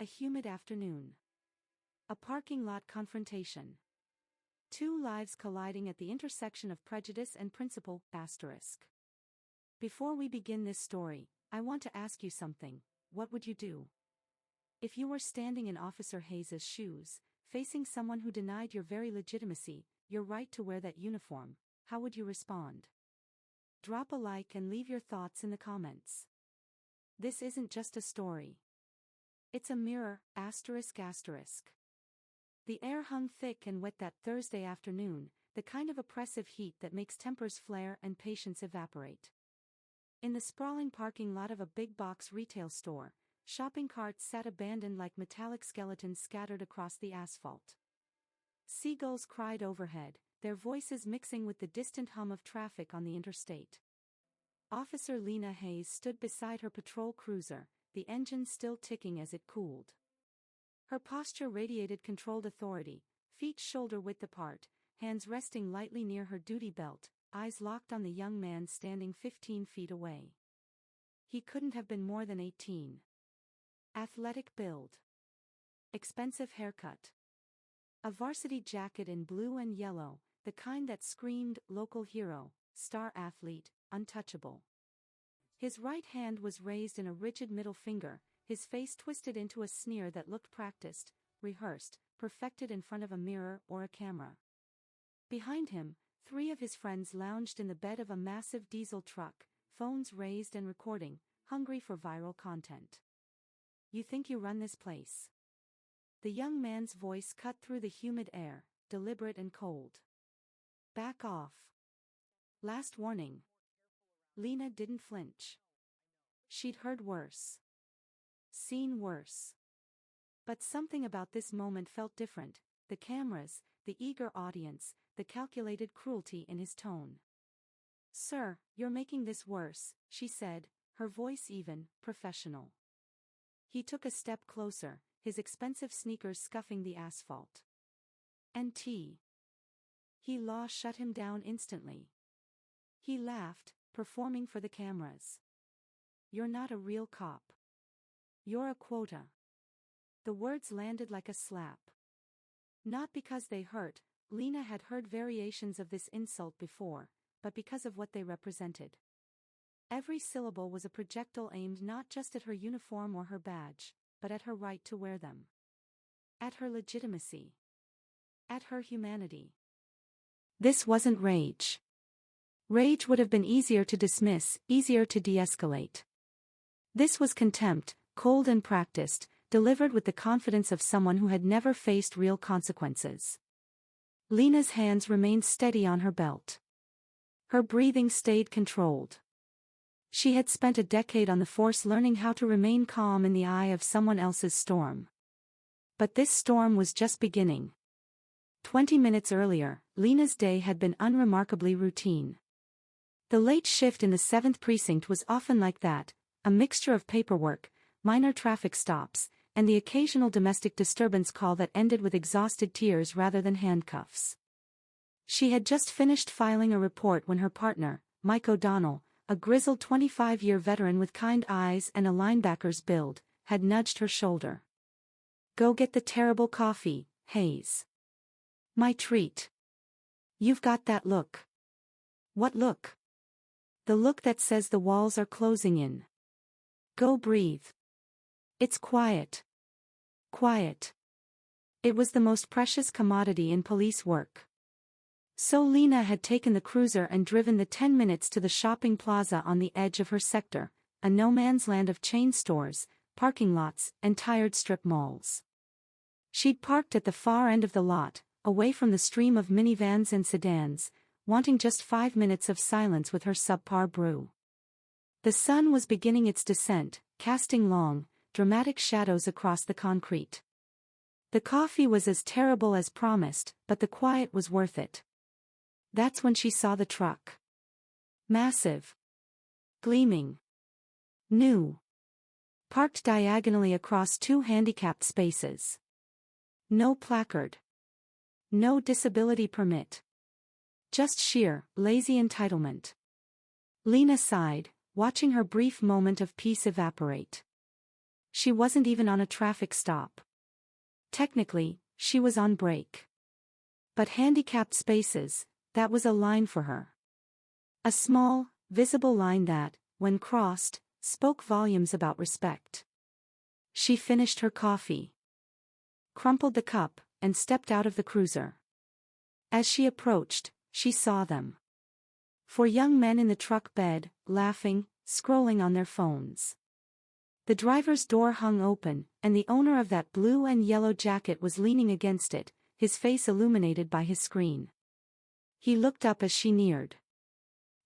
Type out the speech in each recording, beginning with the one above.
A humid afternoon. A parking lot confrontation. Two lives colliding at the intersection of prejudice and principle, asterisk. Before we begin this story, I want to ask you something. What would you do? If you were standing in Officer Hayes' shoes, facing someone who denied your very legitimacy, your right to wear that uniform, how would you respond? Drop a like and leave your thoughts in the comments. This isn't just a story. It's a mirror, asterisk asterisk. The air hung thick and wet that Thursday afternoon, the kind of oppressive heat that makes tempers flare and patience evaporate. In the sprawling parking lot of a big box retail store, shopping carts sat abandoned like metallic skeletons scattered across the asphalt. Seagulls cried overhead, their voices mixing with the distant hum of traffic on the interstate. Officer Lena Hayes stood beside her patrol cruiser, the engine still ticking as it cooled. Her posture radiated controlled authority, feet shoulder-width apart, hands resting lightly near her duty belt, eyes locked on the young man standing 15 feet away. He couldn't have been more than 18. Athletic build. Expensive haircut. A varsity jacket in blue and yellow, the kind that screamed local hero, star athlete, untouchable. His right hand was raised in a rigid middle finger, his face twisted into a sneer that looked practiced, rehearsed, perfected in front of a mirror or a camera. Behind him, three of his friends lounged in the bed of a massive diesel truck, phones raised and recording, hungry for viral content. "You think you run this place?" The young man's voice cut through the humid air, deliberate and cold. "Back off. Last warning." Lena didn't flinch. She'd heard worse. Seen worse. But something about this moment felt different, the cameras, the eager audience, the calculated cruelty in his tone. "Sir, you're making this worse," she said, her voice even, professional. He took a step closer, his expensive sneakers scuffing the asphalt. "N.T." Law shut him down instantly. He laughed, performing for the cameras. "You're not a real cop. You're a quota." The words landed like a slap. Not because they hurt, Lena had heard variations of this insult before, but because of what they represented. Every syllable was a projectile aimed not just at her uniform or her badge, but at her right to wear them. At her legitimacy. At her humanity. This wasn't rage. Rage would have been easier to dismiss, easier to de-escalate. This was contempt, cold and practiced, delivered with the confidence of someone who had never faced real consequences. Lena's hands remained steady on her belt. Her breathing stayed controlled. She had spent a decade on the force learning how to remain calm in the eye of someone else's storm. But this storm was just beginning. 20 minutes earlier, Lena's day had been unremarkably routine. The late shift in the 7th precinct was often like that, a mixture of paperwork, minor traffic stops, and the occasional domestic disturbance call that ended with exhausted tears rather than handcuffs. She had just finished filing a report when her partner, Mike O'Donnell, a grizzled 25-year veteran with kind eyes and a linebacker's build, had nudged her shoulder. "Go get the terrible coffee, Hayes." "My treat." "You've got that look." "What look?" "The look that says the walls are closing in. Go breathe. It's quiet. Quiet." It was the most precious commodity in police work. So Lena had taken the cruiser and driven the 10 minutes to the shopping plaza on the edge of her sector, a no-man's land of chain stores, parking lots, and tired strip malls. She'd parked at the far end of the lot, away from the stream of minivans and sedans, wanting just 5 minutes of silence with her subpar brew. The sun was beginning its descent, casting long, dramatic shadows across the concrete. The coffee was as terrible as promised, but the quiet was worth it. That's when she saw the truck. Massive. Gleaming. New. Parked diagonally across 2 handicapped spaces. No placard. No disability permit. Just sheer, lazy entitlement. Lena sighed, watching her brief moment of peace evaporate. She wasn't even on a traffic stop. Technically, she was on break. But handicapped spaces, that was a line for her. A small, visible line that, when crossed, spoke volumes about respect. She finished her coffee, crumpled the cup, and stepped out of the cruiser. As she approached, she saw them. 4 young men in the truck bed, laughing, scrolling on their phones. The driver's door hung open, and the owner of that blue and yellow jacket was leaning against it, his face illuminated by his screen. He looked up as she neared.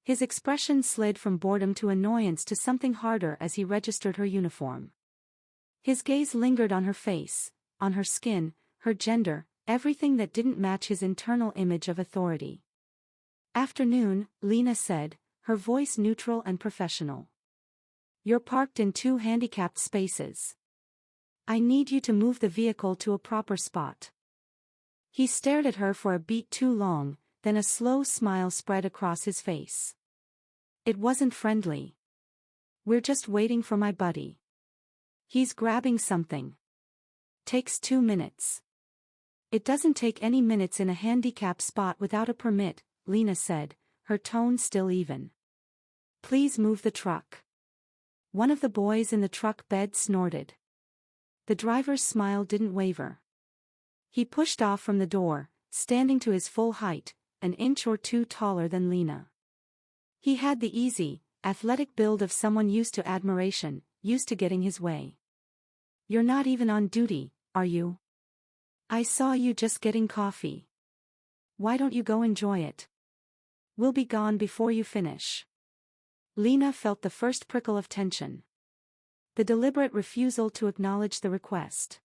His expression slid from boredom to annoyance to something harder as he registered her uniform. His gaze lingered on her face, on her skin, her gender, everything that didn't match his internal image of authority. "Afternoon," Lena said, her voice neutral and professional. "You're parked in 2 handicapped spaces. I need you to move the vehicle to a proper spot." He stared at her for a beat too long, then a slow smile spread across his face. It wasn't friendly. "We're just waiting for my buddy. He's grabbing something. Takes 2 minutes." "It doesn't take any minutes in a handicapped spot without a permit," Lena said, her tone still even. "Please move the truck." One of the boys in the truck bed snorted. The driver's smile didn't waver. He pushed off from the door, standing to his full height, an inch or 2 taller than Lena. He had the easy, athletic build of someone used to admiration, used to getting his way. "You're not even on duty, are you? I saw you just getting coffee. Why don't you go enjoy it? We'll be gone before you finish." Lena felt the first prickle of tension. The deliberate refusal to acknowledge the request.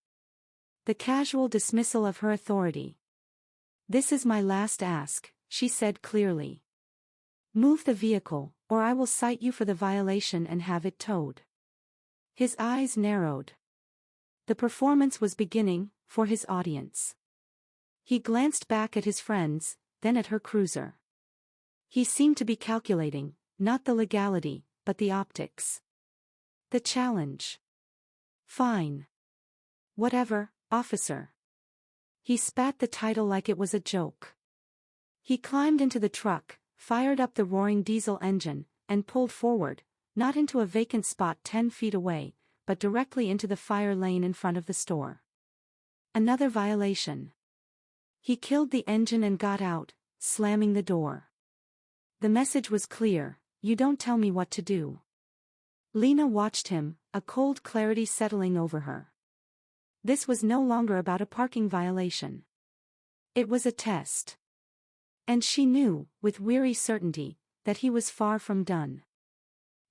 The casual dismissal of her authority. "This is my last ask," she said clearly. "Move the vehicle, or I will cite you for the violation and have it towed." His eyes narrowed. The performance was beginning, for his audience. He glanced back at his friends, then at her cruiser. He seemed to be calculating, not the legality, but the optics. The challenge. "Fine. Whatever, officer." He spat the title like it was a joke. He climbed into the truck, fired up the roaring diesel engine, and pulled forward, not into a vacant spot 10 feet away, but directly into the fire lane in front of the store. Another violation. He killed the engine and got out, slamming the door. The message was clear: you don't tell me what to do. Lena watched him, a cold clarity settling over her. This was no longer about a parking violation. It was a test. And she knew, with weary certainty, that he was far from done.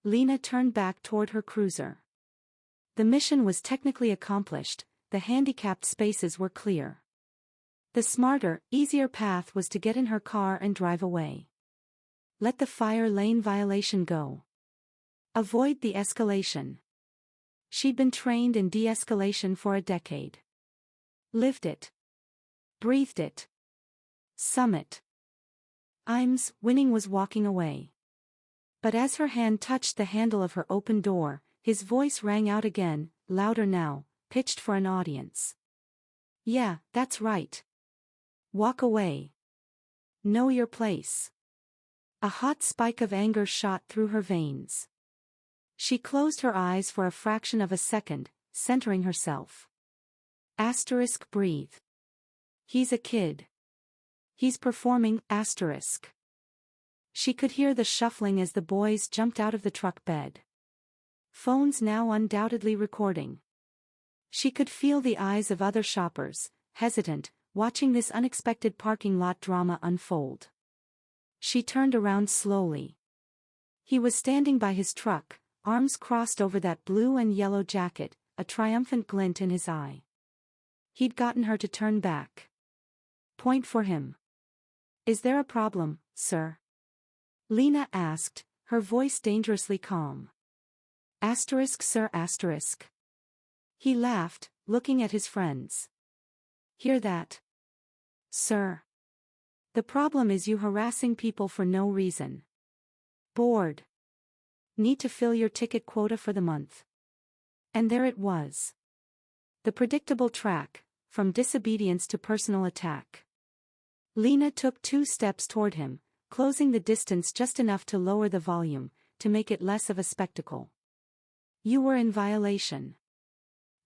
Lena turned back toward her cruiser. The mission was technically accomplished, the handicapped spaces were clear. The smarter, easier path was to get in her car and drive away. Let the fire lane violation go. Avoid the escalation. She'd been trained in de-escalation for a decade. Lived it. Breathed it. Summit. Winning was walking away. But as her hand touched the handle of her open door, his voice rang out again, louder now, pitched for an audience. "Yeah, that's right. Walk away. Know your place." A hot spike of anger shot through her veins. She closed her eyes for a fraction of a second, centering herself. Breathe. He's a kid. He's performing. She could hear the shuffling as the boys jumped out of the truck bed. Phones now undoubtedly recording. She could feel the eyes of other shoppers, hesitant, watching this unexpected parking lot drama unfold. She turned around slowly. He was standing by his truck, arms crossed over that blue and yellow jacket, a triumphant glint in his eye. He'd gotten her to turn back. "Point for him." "Is there a problem, sir?" Lena asked, her voice dangerously calm. Sir. He laughed, looking at his friends. "Hear that? Sir. The problem is you harassing people for no reason. Bored. Need to fill your ticket quota for the month. And there it was. The predictable track, from disobedience to personal attack. Lena took 2 steps toward him, closing the distance just enough to lower the volume, to make it less of a spectacle. You were in violation.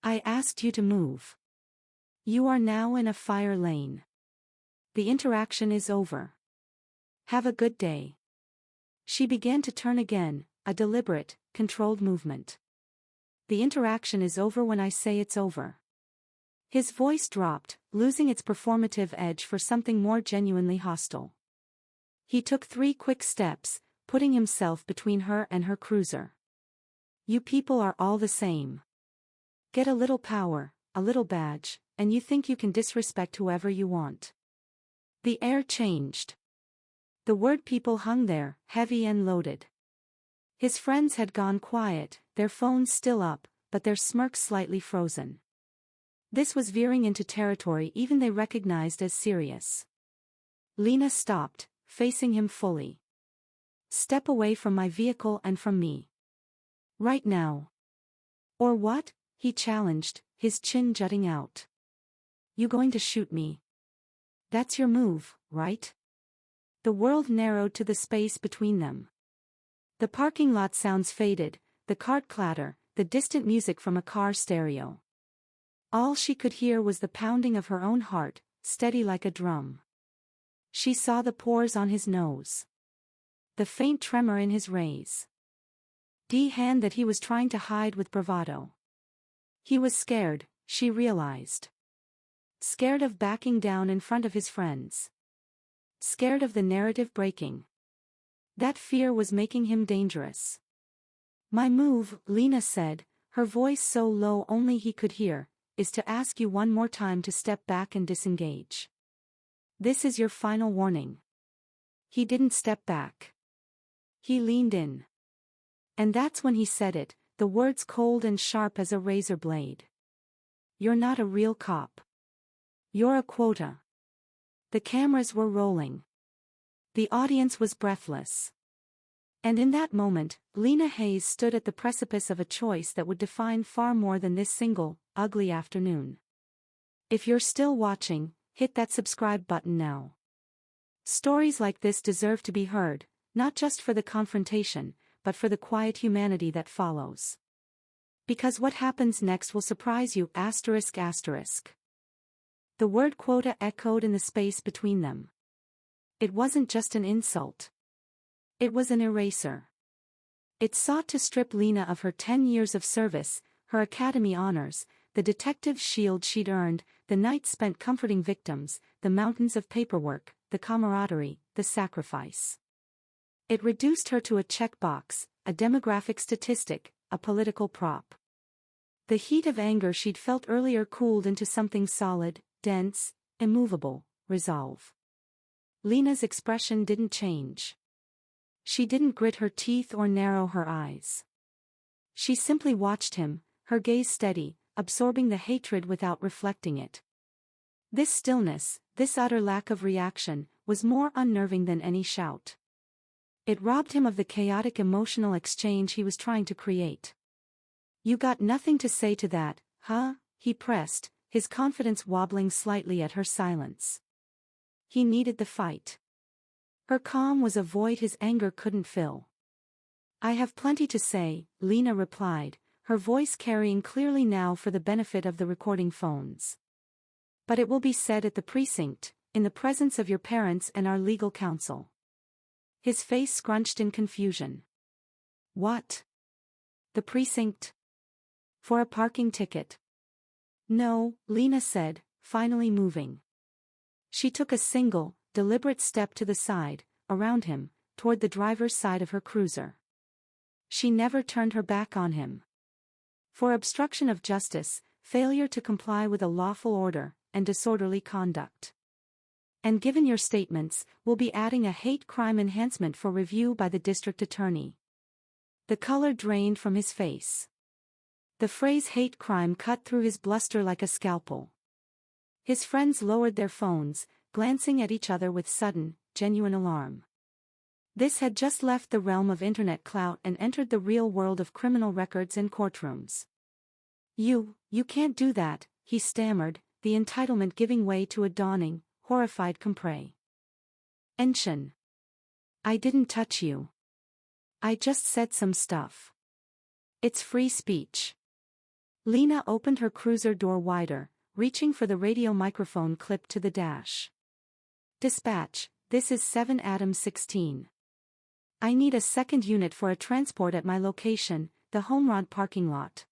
I asked you to move. You are now in a fire lane. The interaction is over. Have a good day. She began to turn again, a deliberate, controlled movement. The interaction is over when I say it's over. His voice dropped, losing its performative edge for something more genuinely hostile. He took 3 quick steps, putting himself between her and her cruiser. You people are all the same. Get a little power, a little badge, and you think you can disrespect whoever you want. The air changed. The word people hung there, heavy and loaded. His friends had gone quiet, their phones still up, but their smirks slightly frozen. This was veering into territory even they recognized as serious. Lena stopped, facing him fully. Step away from my vehicle and from me. Right now. Or what? He challenged, his chin jutting out. You going to shoot me? That's your move, right? The world narrowed to the space between them. The parking lot sounds faded, the cart clatter, the distant music from a car stereo. All she could hear was the pounding of her own heart, steady like a drum. She saw the pores on his nose. The faint tremor in his raise. The hand that he was trying to hide with bravado. He was scared, she realized. Scared of backing down in front of his friends. Scared of the narrative breaking. That fear was making him dangerous. My move, Lena said, her voice so low only he could hear, is to ask you one more time to step back and disengage. This is your final warning. He didn't step back. He leaned in. And that's when he said it, the words cold and sharp as a razor blade. You're not a real cop. You're a quota. The cameras were rolling. The audience was breathless. And in that moment, Lena Hayes stood at the precipice of a choice that would define far more than this single, ugly afternoon. If you're still watching, hit that subscribe button now. Stories like this deserve to be heard, not just for the confrontation, but for the quiet humanity that follows. Because what happens next will surprise you. ***. The word quota echoed in the space between them. It wasn't just an insult. It was an eraser. It sought to strip Lena of her 10 years of service, her academy honors, the detective shield she'd earned, the nights spent comforting victims, the mountains of paperwork, the camaraderie, the sacrifice. It reduced her to a checkbox, a demographic statistic, a political prop. The heat of anger she'd felt earlier cooled into something solid, dense, immovable, resolve. Lena's expression didn't change. She didn't grit her teeth or narrow her eyes. She simply watched him, her gaze steady, absorbing the hatred without reflecting it. This stillness, this utter lack of reaction, was more unnerving than any shout. It robbed him of the chaotic emotional exchange he was trying to create. You got nothing to say to that, huh? He pressed, his confidence wobbling slightly at her silence. He needed the fight. Her calm was a void his anger couldn't fill. I have plenty to say, Lena replied, her voice carrying clearly now for the benefit of the recording phones. But it will be said at the precinct, in the presence of your parents and our legal counsel. His face scrunched in confusion. What? The precinct? For a parking ticket? No, Lena said, finally moving. She took a single, deliberate step to the side, around him, toward the driver's side of her cruiser. She never turned her back on him. For obstruction of justice, failure to comply with a lawful order, and disorderly conduct. And given your statements, we'll be adding a hate crime enhancement for review by the district attorney. The color drained from his face. The phrase hate crime cut through his bluster like a scalpel. His friends lowered their phones, glancing at each other with sudden, genuine alarm. This had just left the realm of internet clout and entered the real world of criminal records and courtrooms. You can't do that, he stammered, the entitlement giving way to a dawning, horrified comprehension. I didn't touch you. I just said some stuff. It's free speech. Lena opened her cruiser door wider, reaching for the radio microphone clipped to the dash. Dispatch, this is 7 Adam 16. I need a second unit for a transport at my location, the Homerod parking lot.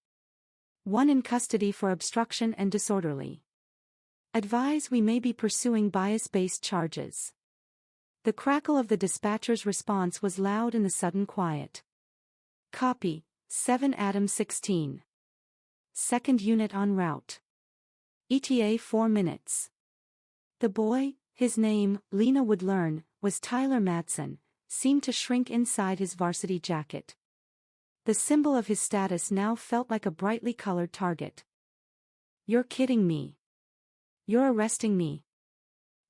One in custody for obstruction and disorderly. Advise we may be pursuing bias-based charges. The crackle of the dispatcher's response was loud in the sudden quiet. Copy, 7 Adam 16. Second unit en route. ETA 4 minutes. The boy, his name, Lena would learn, was Tyler Madsen, seemed to shrink inside his varsity jacket. The symbol of his status now felt like a brightly colored target. You're kidding me. You're arresting me.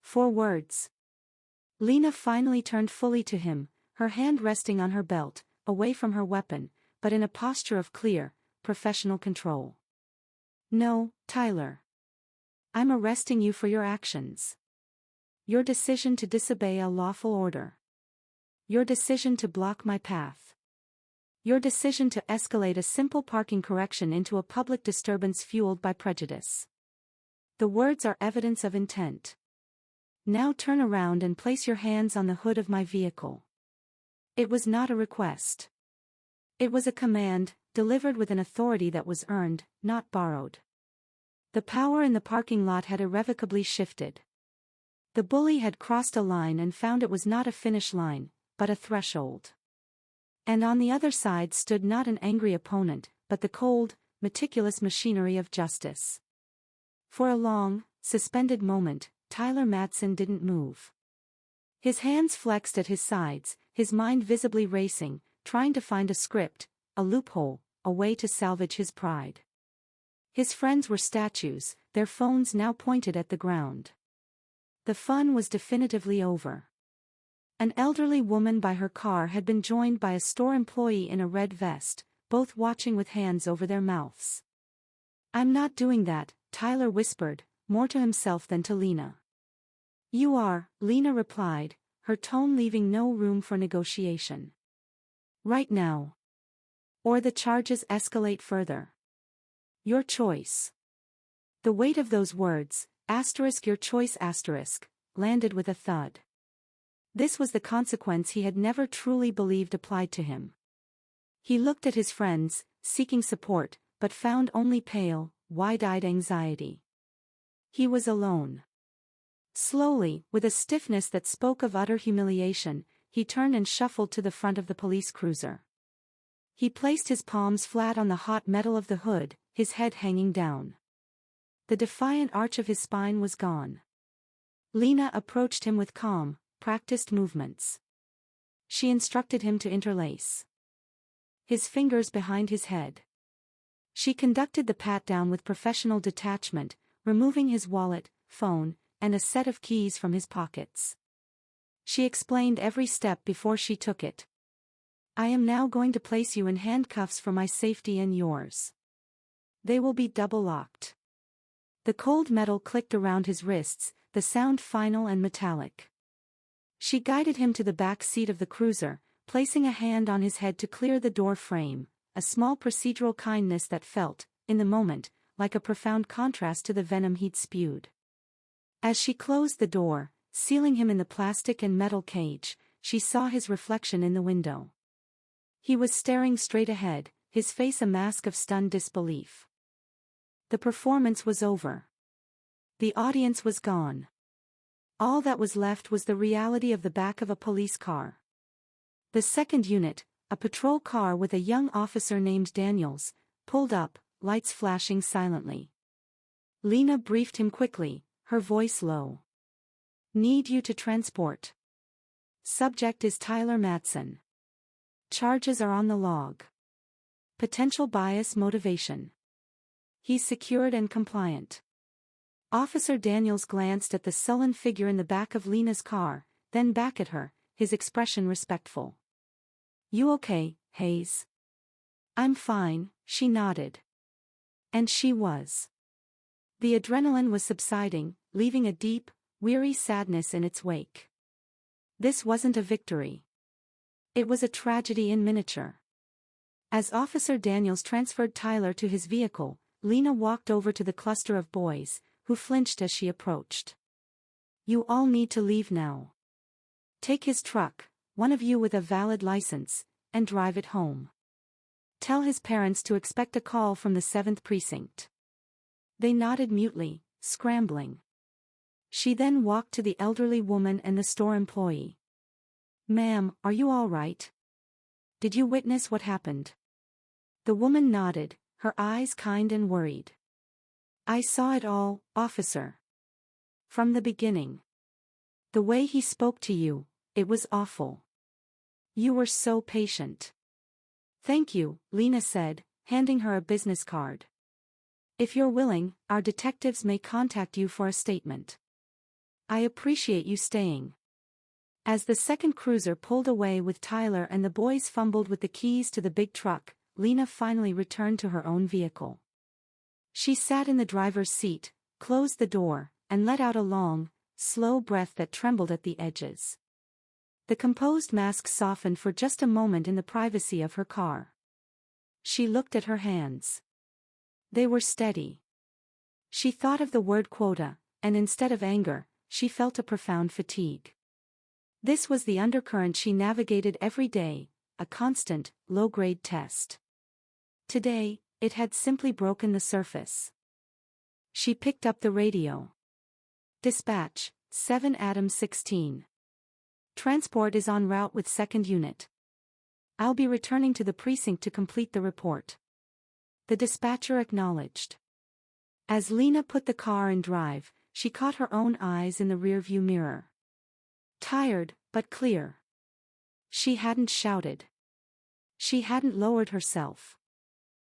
4 words. Lena finally turned fully to him, her hand resting on her belt, away from her weapon, but in a posture of clear, professional control. No, Tyler. I'm arresting you for your actions. Your decision to disobey a lawful order. Your decision to block my path. Your decision to escalate a simple parking correction into a public disturbance fueled by prejudice. The words are evidence of intent. Now turn around and place your hands on the hood of my vehicle. It was not a request. It was a command, delivered with an authority that was earned, not borrowed. The power in the parking lot had irrevocably shifted. The bully had crossed a line and found it was not a finish line, but a threshold. And on the other side stood not an angry opponent, but the cold, meticulous machinery of justice. For a long, suspended moment, Tyler Madsen didn't move. His hands flexed at his sides, his mind visibly racing, trying to find a script, a loophole, a way to salvage his pride. His friends were statues, their phones now pointed at the ground. The fun was definitively over. An elderly woman by her car had been joined by a store employee in a red vest, both watching with hands over their mouths. I'm not doing that, Tyler whispered, more to himself than to Lena. You are, Lena replied, her tone leaving no room for negotiation. Right now. Or the charges escalate further. Your choice. The weight of those words, your choice landed with a thud. This was the consequence he had never truly believed applied to him. He looked at his friends, seeking support, but found only pale, wide-eyed anxiety. He was alone. Slowly, with a stiffness that spoke of utter humiliation, he turned and shuffled to the front of the police cruiser. He placed his palms flat on the hot metal of the hood, his head hanging down. The defiant arch of his spine was gone. Lena approached him with calm, practiced movements. She instructed him to interlace his fingers behind his head. She conducted the pat-down with professional detachment, removing his wallet, phone, and a set of keys from his pockets. She explained every step before she took it. I am now going to place you in handcuffs for my safety and yours. They will be double-locked. The cold metal clicked around his wrists, the sound final and metallic. She guided him to the back seat of the cruiser, placing a hand on his head to clear the door frame, a small procedural kindness that felt, in the moment, like a profound contrast to the venom he'd spewed. As she closed the door, sealing him in the plastic and metal cage, she saw his reflection in the window. He was staring straight ahead, his face a mask of stunned disbelief. The performance was over. The audience was gone. All that was left was the reality of the back of a police car. The second unit, a patrol car with a young officer named Daniels, pulled up, lights flashing silently. Lena briefed him quickly, her voice low. Need you to transport. Subject is Tyler Madsen. Charges are on the log. Potential bias motivation. He's secured and compliant. Officer Daniels glanced at the sullen figure in the back of Lena's car, then back at her, his expression respectful. You okay, Hayes? I'm fine, she nodded. And she was. The adrenaline was subsiding, leaving a deep, weary sadness in its wake. This wasn't a victory. It was a tragedy in miniature. As Officer Daniels transferred Tyler to his vehicle, Lena walked over to the cluster of boys, who flinched as she approached. "You all need to leave now. Take his truck, one of you with a valid license, and drive it home. Tell his parents to expect a call from the 7th Precinct." They nodded mutely, scrambling. She then walked to the elderly woman and the store employee. "Ma'am, are you all right? Did you witness what happened?" The woman nodded, her eyes kind and worried. "I saw it all, officer. From the beginning. The way he spoke to you, it was awful. You were so patient." "Thank you," Lena said, handing her a business card. "If you're willing, our detectives may contact you for a statement. I appreciate you staying." As the second cruiser pulled away with Tyler and the boys fumbled with the keys to the big truck, Lena finally returned to her own vehicle. She sat in the driver's seat, closed the door, and let out a long, slow breath that trembled at the edges. The composed mask softened for just a moment in the privacy of her car. She looked at her hands. They were steady. She thought of the word quota, and instead of anger, she felt a profound fatigue. This was the undercurrent she navigated every day, a constant, low-grade test. Today, it had simply broken the surface. She picked up the radio. "Dispatch, 7 Adams 16. Transport is en route with 2nd Unit. I'll be returning to the precinct to complete the report." The dispatcher acknowledged. As Lena put the car in drive, she caught her own eyes in the rearview mirror. Tired, but clear. She hadn't shouted. She hadn't lowered herself.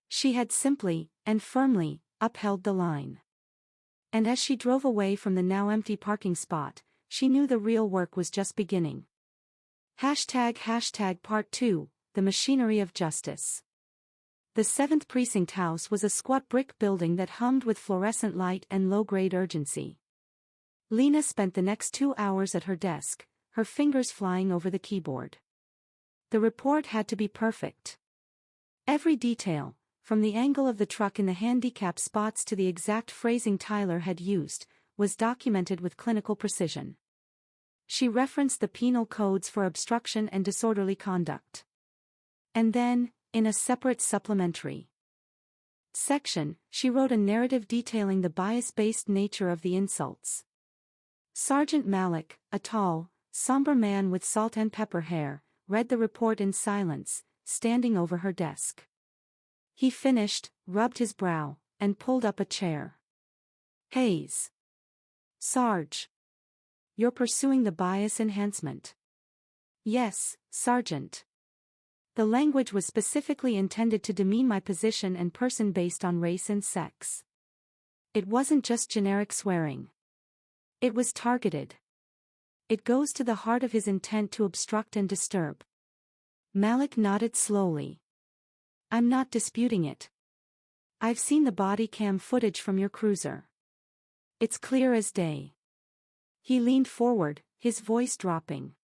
She had simply, and firmly, upheld the line. And as she drove away from the now empty parking spot, she knew the real work was just beginning. Part 2, The Machinery of Justice. The 7th Precinct house was a squat brick building that hummed with fluorescent light and low-grade urgency. Lena spent the next 2 hours at her desk, her fingers flying over the keyboard. The report had to be perfect. Every detail, from the angle of the truck in the handicap spots to the exact phrasing Tyler had used, was documented with clinical precision. She referenced the penal codes for obstruction and disorderly conduct. And then, in a separate supplementary section, she wrote a narrative detailing the bias-based nature of the insults. Sergeant Malik, a tall, somber man with salt and pepper hair, read the report in silence, standing over her desk. He finished, rubbed his brow, and pulled up a chair. "Hayes. Sarge. You're pursuing the bias enhancement." "Yes, Sergeant. The language was specifically intended to demean my position and person based on race and sex. It wasn't just generic swearing. It was targeted. It goes to the heart of his intent to obstruct and disturb." Malik nodded slowly. "I'm not disputing it. I've seen the body cam footage from your cruiser. It's clear as day." He leaned forward, his voice dropping.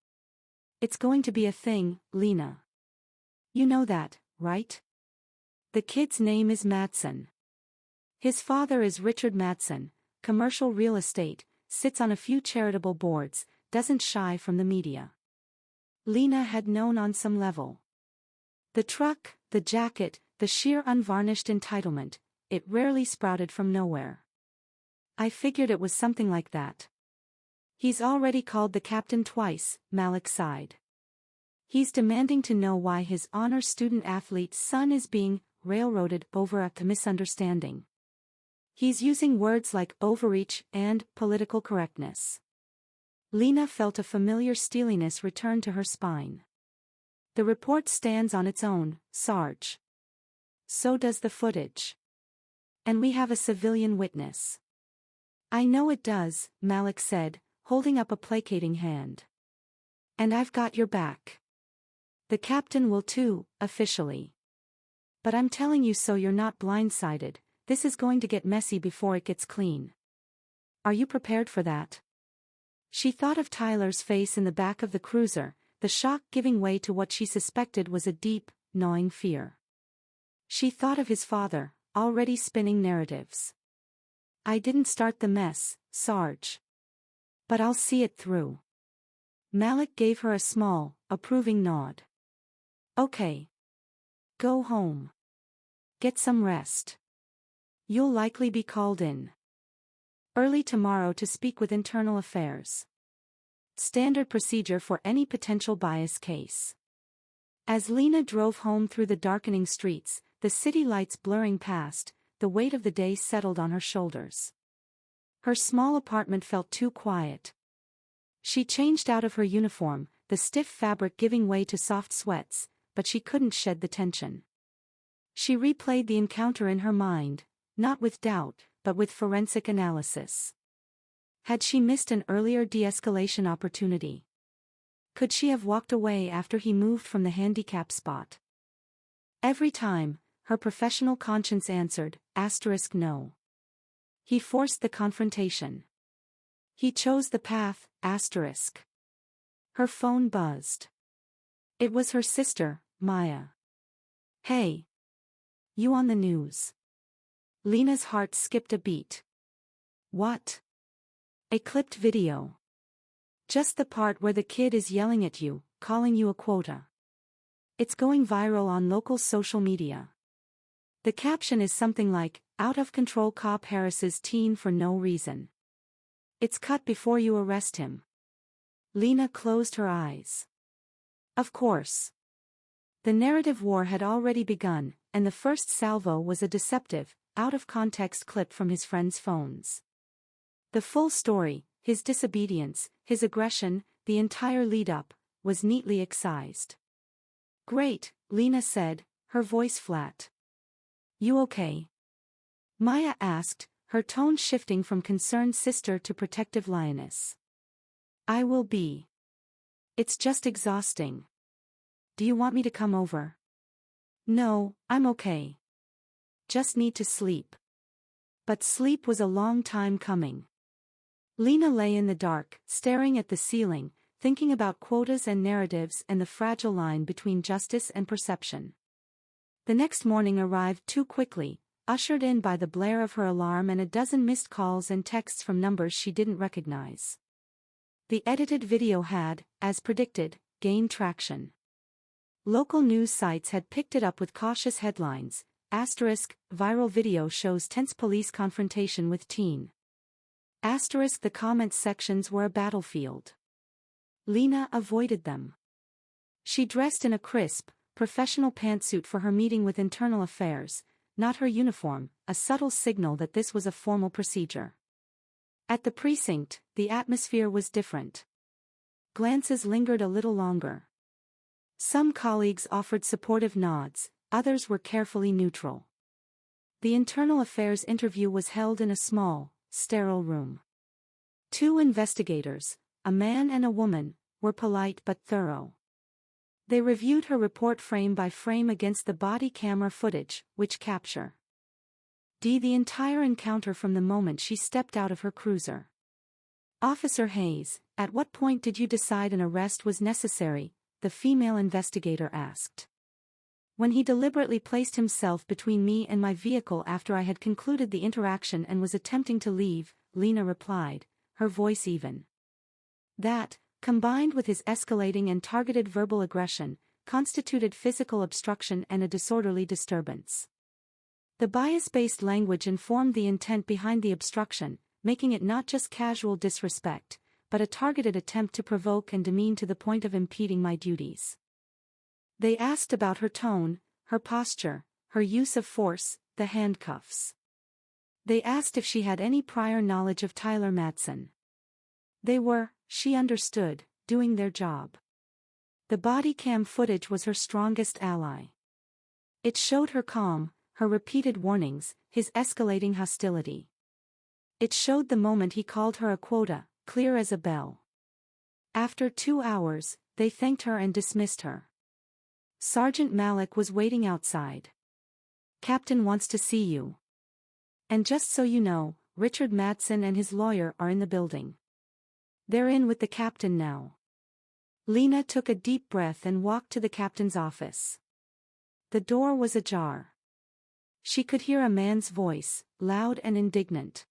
"It's going to be a thing, Lena. You know that, right? The kid's name is Madsen. His father is Richard Madsen, commercial real estate, sits on a few charitable boards, doesn't shy from the media." Lena had known on some level. The truck, the jacket, the sheer unvarnished entitlement, it rarely sprouted from nowhere. "I figured it was something like that." "He's already called the captain twice," Malik sighed. "He's demanding to know why his honor student athlete's son is being railroaded over a misunderstanding. He's using words like overreach and political correctness." Lena felt a familiar steeliness return to her spine. "The report stands on its own, Sarge. So does the footage. And we have a civilian witness." "I know it does," Malik said, holding up a placating hand. "And I've got your back. The captain will too, officially. But I'm telling you so you're not blindsided, this is going to get messy before it gets clean. Are you prepared for that? She thought of Tyler's face in the back of the cruiser, the shock giving way to what she suspected was a deep, gnawing fear. She thought of his father, already spinning narratives. I didn't start the mess, Sarge. But I'll see it through. Malik gave her a small, approving nod. Okay. Go home. Get some rest. You'll likely be called in early tomorrow to speak with Internal Affairs. Standard procedure for any potential bias case. As Lena drove home through the darkening streets, the city lights blurring past, the weight of the day settled on her shoulders. Her small apartment felt too quiet. She changed out of her uniform, the stiff fabric giving way to soft sweats, but she couldn't shed the tension. She replayed the encounter in her mind, not with doubt, but with forensic analysis. Had she missed an earlier de-escalation opportunity? Could she have walked away after he moved from the handicap spot? Every time, her professional conscience answered, no. He forced the confrontation. He chose the path, Her phone buzzed. It was her sister, Maya. Hey. You on the news? Lena's heart skipped a beat. What? A clipped video. Just the part where the kid is yelling at you, calling you a quota. It's going viral on local social media. The caption is something like, out of control cop harasses teen for no reason. It's cut before you arrest him. Lena closed her eyes. Of course. The narrative war had already begun, and the first salvo was a deceptive, out-of-context clip from his friends' phones. The full story, his disobedience, his aggression, the entire lead-up, was neatly excised. Great, Lena said, her voice flat. You okay? Maya asked, her tone shifting from concerned sister to protective lioness. I will be. It's just exhausting. Do you want me to come over? No, I'm okay. Just need to sleep. But sleep was a long time coming. Lena lay in the dark, staring at the ceiling, thinking about quotas and narratives and the fragile line between justice and perception. The next morning arrived too quickly, ushered in by the blare of her alarm and a dozen missed calls and texts from numbers she didn't recognize. The edited video had, as predicted, gained traction. Local news sites had picked it up with cautious headlines, viral video shows tense police confrontation with teen. The comments sections were a battlefield. Lena avoided them. She dressed in a crisp, professional pantsuit for her meeting with Internal Affairs, not her uniform, a subtle signal that this was a formal procedure. At the precinct, the atmosphere was different. Glances lingered a little longer. Some colleagues offered supportive nods, others were carefully neutral. The Internal Affairs interview was held in a small, sterile room. Two investigators, a man and a woman, were polite but thorough. They reviewed her report frame by frame against the body camera footage, which capture the entire encounter from the moment she stepped out of her cruiser. Officer Hayes, at what point did you decide an arrest was necessary? The female investigator asked. When he deliberately placed himself between me and my vehicle after I had concluded the interaction and was attempting to leave, Lena replied, her voice even. That, combined with his escalating and targeted verbal aggression, constituted physical obstruction and a disorderly disturbance. The bias-based language informed the intent behind the obstruction, making it not just casual disrespect, but a targeted attempt to provoke and demean to the point of impeding my duties. They asked about her tone, her posture, her use of force, the handcuffs. They asked if she had any prior knowledge of Tyler Madsen. They were, she understood, doing their job. The body cam footage was her strongest ally. It showed her calm, her repeated warnings, his escalating hostility. It showed the moment he called her a quota, clear as a bell. After 2 hours, they thanked her and dismissed her. Sergeant Malik was waiting outside. Captain wants to see you. And just so you know, Richard Madsen and his lawyer are in the building. They're in with the captain now. Lena took a deep breath and walked to the captain's office. The door was ajar. She could hear a man's voice, loud and indignant.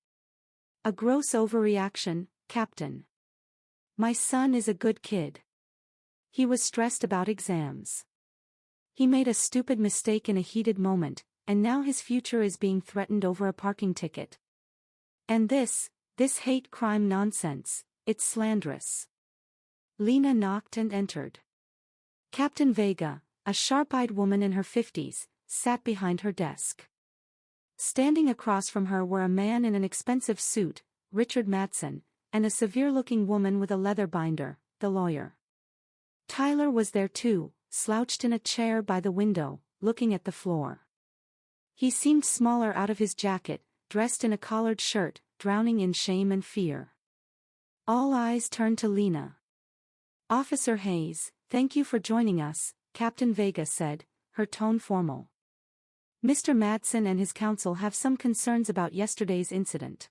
A gross overreaction, Captain. My son is a good kid. He was stressed about exams. He made a stupid mistake in a heated moment, and now his future is being threatened over a parking ticket. And this hate crime nonsense, it's slanderous. Lena knocked and entered. Captain Vega, a sharp-eyed woman in her 50s, sat behind her desk. Standing across from her were a man in an expensive suit, Richard Madsen, and a severe-looking woman with a leather binder, the lawyer. Tyler was there too, slouched in a chair by the window, looking at the floor. He seemed smaller out of his jacket, dressed in a collared shirt, drowning in shame and fear. All eyes turned to Lena. Officer Hayes, thank you for joining us, Captain Vega said, her tone formal. Mr. Madsen and his counsel have some concerns about yesterday's incident.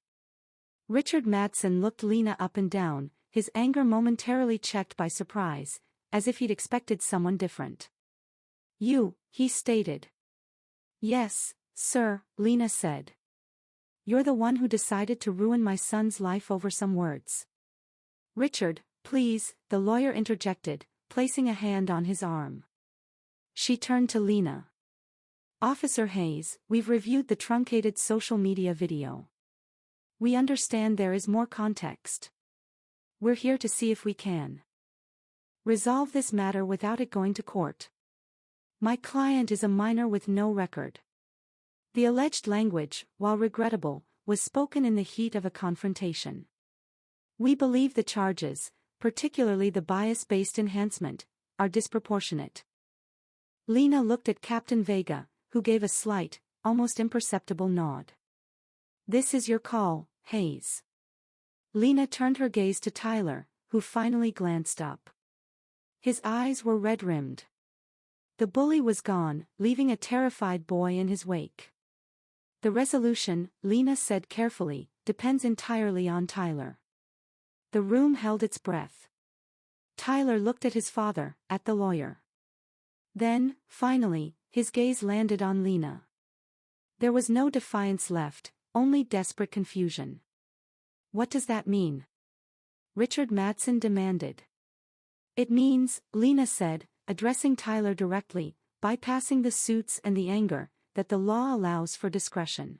Richard Madsen looked Lena up and down, his anger momentarily checked by surprise, as if he'd expected someone different. You, he stated. Yes, sir, Lena said. You're the one who decided to ruin my son's life over some words. Richard, please, the lawyer interjected, placing a hand on his arm. She turned to Lena. Officer Hayes, we've reviewed the truncated social media video. We understand there is more context. We're here to see if we can resolve this matter without it going to court. My client is a minor with no record. The alleged language, while regrettable, was spoken in the heat of a confrontation. We believe the charges, particularly the bias-based enhancement, are disproportionate. Lena looked at Captain Vega, who gave a slight, almost imperceptible nod. This is your call, Hayes. Lena turned her gaze to Tyler, who finally glanced up. His eyes were red-rimmed. The bully was gone, leaving a terrified boy in his wake. The resolution, Lena said carefully, depends entirely on Tyler. The room held its breath. Tyler looked at his father, at the lawyer. Then, finally, his gaze landed on Lena. There was no defiance left, only desperate confusion. What does that mean? Richard Madsen demanded. It means, Lena said, addressing Tyler directly, bypassing the suits and the anger, that the law allows for discretion.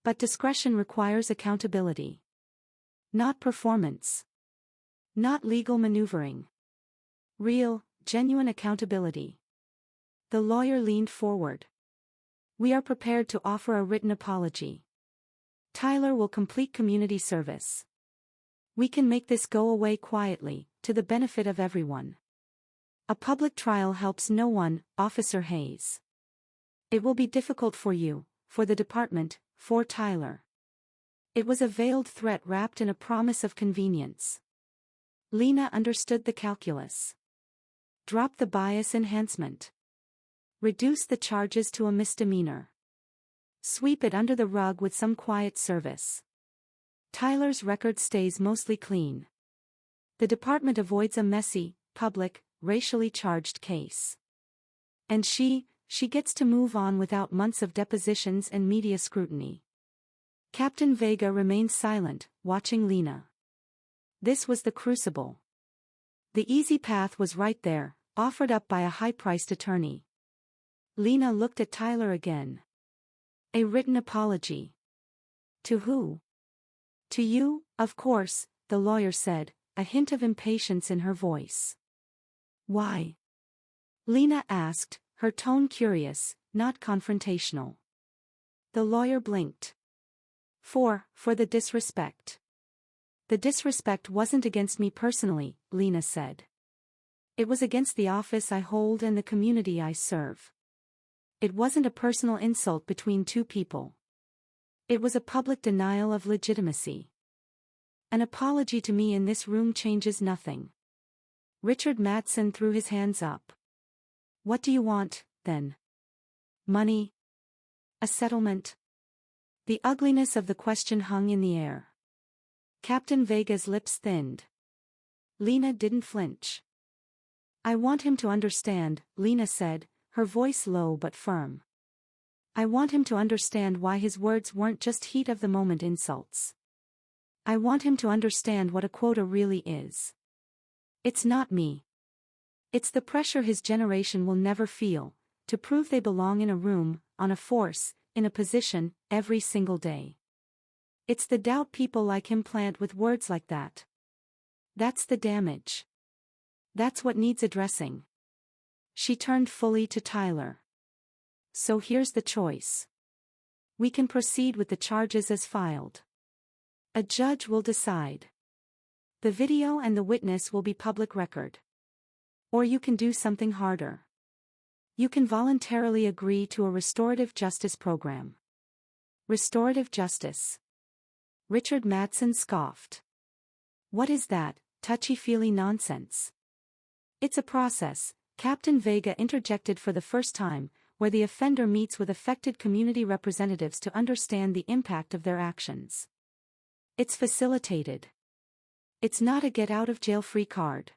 But discretion requires accountability. Not performance. Not legal maneuvering. Real, genuine accountability. The lawyer leaned forward. We are prepared to offer a written apology. Tyler will complete community service. We can make this go away quietly, to the benefit of everyone. A public trial helps no one, Officer Hayes. It will be difficult for you, for the department, for Tyler. It was a veiled threat wrapped in a promise of convenience. Lena understood the calculus. Drop the bias enhancement. Reduce the charges to a misdemeanor. Sweep it under the rug with some quiet service. Tyler's record stays mostly clean. The department avoids a messy, public, racially charged case. And she gets to move on without months of depositions and media scrutiny. Captain Vega remained silent, watching Lena. This was the crucible. The easy path was right there, offered up by a high-priced attorney. Lena looked at Tyler again. A written apology. To who? To you, of course, the lawyer said, a hint of impatience in her voice. Why? Lena asked, her tone curious, not confrontational. The lawyer blinked. For the disrespect. The disrespect wasn't against me personally, Lena said. It was against the office I hold and the community I serve. It wasn't a personal insult between two people. It was a public denial of legitimacy. An apology to me in this room changes nothing. Richard Madsen threw his hands up. What do you want, then? Money? A settlement? The ugliness of the question hung in the air. Captain Vega's lips thinned. Lena didn't flinch. "I want him to understand," Lena said, her voice low but firm. "I want him to understand why his words weren't just heat-of-the-moment insults. I want him to understand what a quota really is. It's not me. It's the pressure his generation will never feel, to prove they belong in a room, on a force, in a position, every single day. It's the doubt people like him plant with words like that. That's the damage. That's what needs addressing." She turned fully to Tyler. "So here's the choice. We can proceed with the charges as filed. A judge will decide. The video and the witness will be public record. Or you can do something harder. You can voluntarily agree to a restorative justice program." Restorative justice. Richard Madsen scoffed. "What is that, touchy-feely nonsense?" "It's a process," Captain Vega interjected for the first time, "where the offender meets with affected community representatives to understand the impact of their actions. It's facilitated. It's not a get-out-of-jail-free card.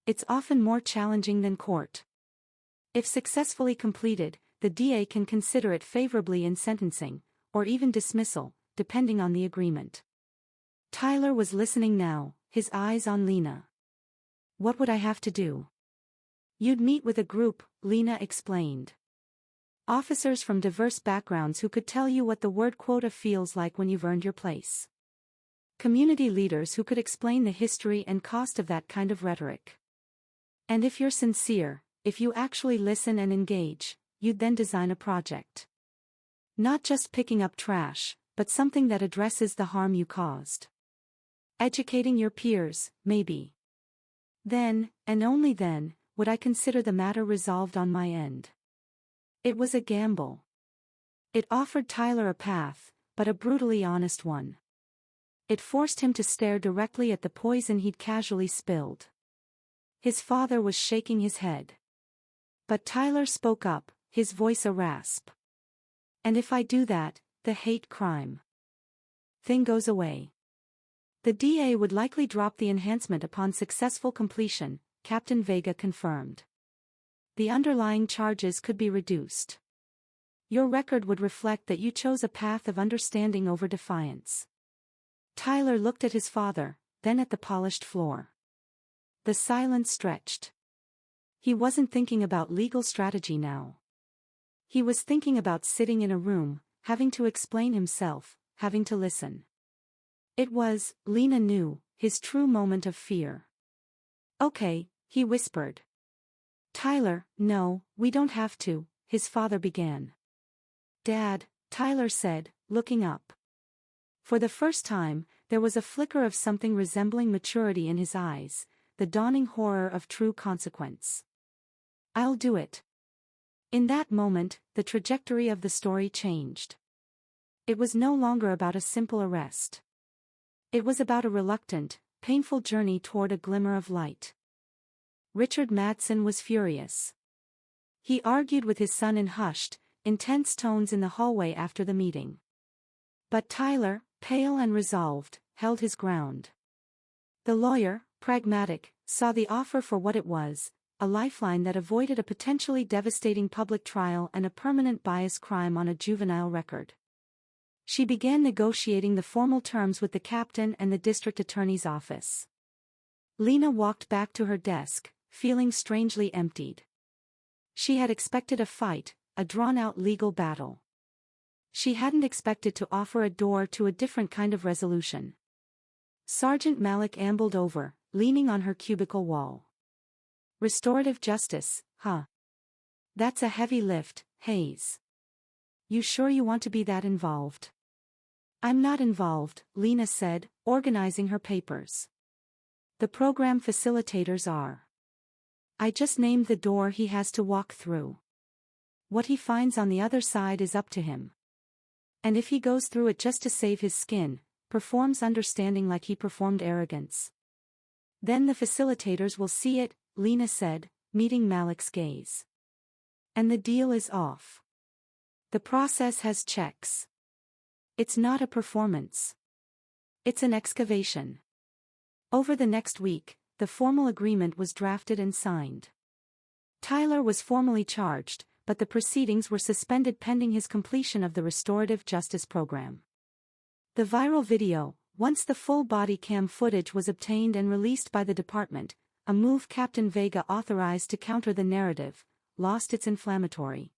It's often more challenging than court. If successfully completed, the DA can consider it favorably in sentencing, or even dismissal, depending on the agreement." Tyler was listening now, his eyes on Lena. "What would I have to do?" "You'd meet with a group," Lena explained. "Officers from diverse backgrounds who could tell you what the word quota feels like when you've earned your place. Community leaders who could explain the history and cost of that kind of rhetoric. And if you're sincere, if you actually listen and engage, you'd then design a project. Not just picking up trash, but something that addresses the harm you caused. Educating your peers, maybe. Then, and only then, would I consider the matter resolved on my end." It was a gamble. It offered Tyler a path, but a brutally honest one. It forced him to stare directly at the poison he'd casually spilled. His father was shaking his head. But Tyler spoke up, his voice a rasp. "And if I do that, the hate crime thing goes away. The DA would likely drop the enhancement upon successful completion," Captain Vega confirmed. "The underlying charges could be reduced. Your record would reflect that you chose a path of understanding over defiance." Tyler looked at his father, then at the polished floor. The silence stretched. He wasn't thinking about legal strategy now. He was thinking about sitting in a room, having to explain himself, having to listen. It was, Lena knew, his true moment of fear. "Okay," he whispered. "Tyler, no, we don't have to," his father began. "Dad," Tyler said, looking up. For the first time, there was a flicker of something resembling maturity in his eyes, the dawning horror of true consequence. "I'll do it." In that moment, the trajectory of the story changed. It was no longer about a simple arrest. It was about a reluctant, painful journey toward a glimmer of light. Richard Madsen was furious. He argued with his son in hushed, intense tones in the hallway after the meeting. But Tyler, pale and resolved, held his ground. The lawyer, pragmatic, saw the offer for what it was, a lifeline that avoided a potentially devastating public trial and a permanent bias crime on a juvenile record. She began negotiating the formal terms with the captain and the district attorney's office. Lena walked back to her desk, feeling strangely emptied. She had expected a fight, a drawn-out legal battle. She hadn't expected to offer a door to a different kind of resolution. Sergeant Malik ambled over, leaning on her cubicle wall. "Restorative justice, huh? That's a heavy lift, Hayes. You sure you want to be that involved?" "I'm not involved," Lena said, organizing her papers. "The program facilitators are. I just named the door he has to walk through. What he finds on the other side is up to him. And if he goes through it just to save his skin, performs understanding like he performed arrogance, then the facilitators will see it," Lena said, meeting Malik's gaze. "And the deal is off. The process has checks. It's not a performance. It's an excavation. Over the next week, the formal agreement was drafted and signed. Tyler was formally charged, but the proceedings were suspended pending his completion of the restorative justice program. The viral video, once the full body cam footage was obtained and released by the department, a move Captain Vega authorized to counter the narrative, lost its inflammatory